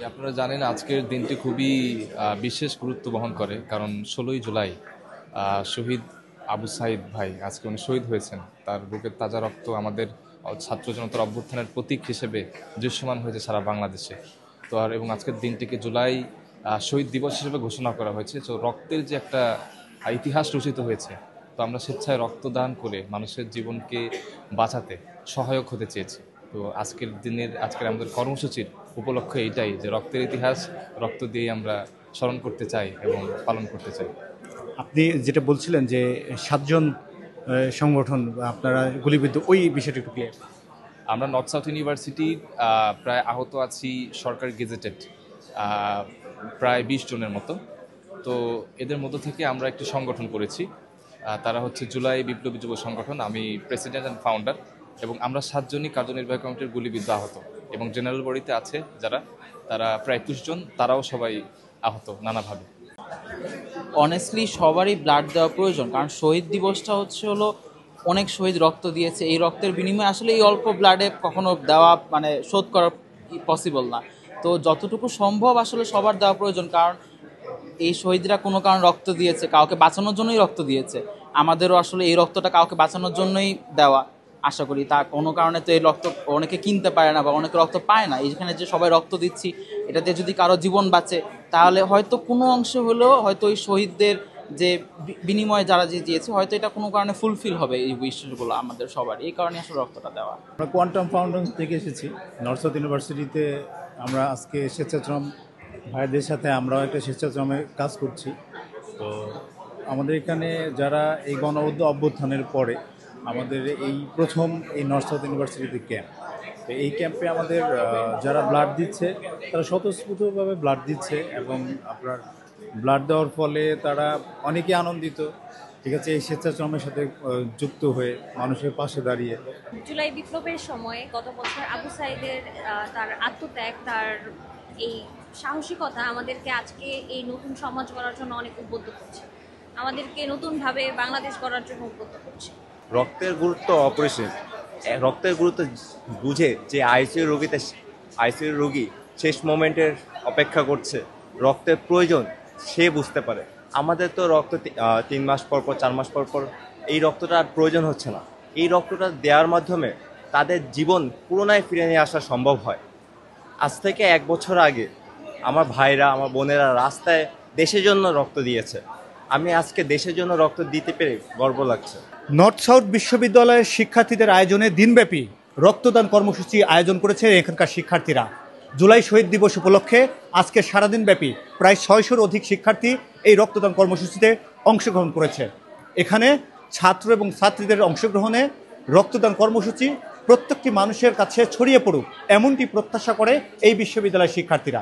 আপনারা জানেন আজকের দিনটি খুবই বিশেষ গুরুত্ব বহন করে, কারণ 16ই জুলাই শহীদ আবু সাইদ ভাই আজকে উনি শহীদ হয়েছেন। তার বুকের তাজা রক্ত আমাদের ছাত্র জনতার অভ্যুত্থানের প্রতীক হিসেবে দৃশ্যমান হয়েছে সারা বাংলাদেশে। তো আর এবং আজকের দিনটিকে জুলাই শহীদ দিবস হিসেবে ঘোষণা করা হয়েছে। তো রক্তের যে একটা ইতিহাস রচিত হয়েছে, তো আমরা স্বেচ্ছায় রক্তদান করে মানুষের জীবনকে বাঁচাতে সহায়ক হতে চেয়েছি। তো আজকের আমাদের কর্মসূচির উপলক্ষ এইটাই যে রক্তের ইতিহাস রক্ত দিয়ে আমরা স্মরণ করতে চাই এবং পালন করতে চাই। আপনি যেটা বলছিলেন যে 7জন সংগঠন আপনারা গুলিবিদ্ধ, ওই বিষয়টা একটু ক্লিয়ার। আমরা নর্থ সাউথ ইউনিভার্সিটির প্রায় আহত আছি সরকারি গেজেটেড প্রায় 20 জনের মতো। তো এদের মধ্য থেকে আমরা একটি সংগঠন করেছি, তারা হচ্ছে জুলাই বিপ্লবী যুব সংগঠন। আমি প্রেসিডেন্ট অ্যান্ড ফাউন্ডার, এবং আমরা 7 জনই কার্যনির্বাহী কমিটির গুলিবিদ্ধ আহত, এবং জেনারেল বডিতে আছে তারা প্রায় 21 জন, তারাও সবাই আহত নানাভাবে। অনেস্টলি সবারই ব্লাড দেওয়া প্রয়োজন, কারণ শহীদ দিবসটা হলো অনেক শহীদ রক্ত দিয়েছে। এই রক্তের বিনিময়ে আসলে এই অল্প ব্লাডে কখনো দেওয়া শোধ করা পসিবল না। তো যতটুকু সম্ভব আসলে সবার দেওয়া প্রয়োজন, কারণ এই শহীদরা কোনো কারণ রক্ত দিয়েছে, কাউকে বাঁচানোর জন্যই রক্ত দিয়েছে। আমাদেরও আসলে এই রক্তটা কাউকে বাঁচানোর জন্যই দেওয়া। আশা করি তা কোনো কারণে তো এই রক্ত অনেকে কিনতে পারে না বা অনেকে রক্ত পায় না। এইখানে যে সবাই রক্ত দিচ্ছি, এটাতে যদি কারো জীবন বাঁচে, তাহলে হয়তো কোনো অংশে হলেও হয়তো ওই শহীদদের যে বিনিময়ে যারা যে দিয়েছে, হয়তো এটা কোনো কারণে ফুলফিল হবে এই উইশগুলো আমাদের সবার। এই কারণে আসলে রক্তটা দেওয়া। আমরা কোয়ান্টাম ফাউন্ডেশন থেকে এসেছি নর্থ সাউথ ইউনিভার্সিটিতে। আমরা আজকে স্বেচ্ছাশ্রম ভাইদের সাথে আমরাও একটা স্বেচ্ছাশ্রমে কাজ করছি। তো আমাদের এখানে যারা এই অভ্যুত্থানের পরে আমাদের এই প্রথম এই নর্থ সাউথ ইউনিভার্সিটিতে ক্যাম্প। তো এই ক্যাম্পে আমাদের যারা ব্লাড দিচ্ছে তারা স্বতঃস্ফূর্তভাবে ব্লাড দিচ্ছে, এবং আপনার ব্লাড দেওয়ার ফলে তারা অনেকে আনন্দিত। ঠিক আছে, এই স্বেচ্ছাশ্রমের সাথে যুক্ত হয়ে মানুষের পাশে দাঁড়িয়ে। জুলাই বিপ্লবের সময় গত বছর আবু সাইদের তার আত্মত্যাগ, তার এই সাহসিকতা আমাদেরকে আজকে এই নতুন সমাজ গড়ার জন্য অনেক উদ্বুদ্ধ করছে, আমাদেরকে নতুনভাবে বাংলাদেশ গড়ার জন্য উদ্বুদ্ধ করছে। রক্তের গুরুত্ব অপরিসীম। রক্তের গুরুত্ব বুঝে যে আইসিইউ রোগী শেষ মোমেন্টের অপেক্ষা করছে, রক্তের প্রয়োজন সে বুঝতে পারে। আমাদের তো রক্ত 3 মাস পর 4 মাস পর এই রক্তটা আর প্রয়োজন হচ্ছে না। এই রক্তটা দেওয়ার মাধ্যমে তাদের জীবন পুনরায় ফিরে নিয়ে আসা সম্ভব হয়। আজ থেকে 1 বছর আগে আমার ভাইরা, আমার বোনেরা রাস্তায় দেশের জন্য রক্ত দিয়েছে। আমি আজকে দেশের জন্য রক্ত দিতে পেরে গর্ব লাগছে। নর্থ সাউথ বিশ্ববিদ্যালয়ের শিক্ষার্থীদের আয়োজনে দিনব্যাপী রক্তদান কর্মসূচি আয়োজন করেছে এখানকার শিক্ষার্থীরা। জুলাই শহীদ দিবস উপলক্ষে আজকে সারাদিনব্যাপী প্রায় 600-র অধিক শিক্ষার্থী এই রক্তদান কর্মসূচিতে অংশগ্রহণ করেছে। এখানে ছাত্র এবং ছাত্রীদের অংশগ্রহণে রক্তদান কর্মসূচি প্রত্যেকটি মানুষের কাছে ছড়িয়ে পড়ুক, এমনটি প্রত্যাশা করে এই বিশ্ববিদ্যালয়ের শিক্ষার্থীরা।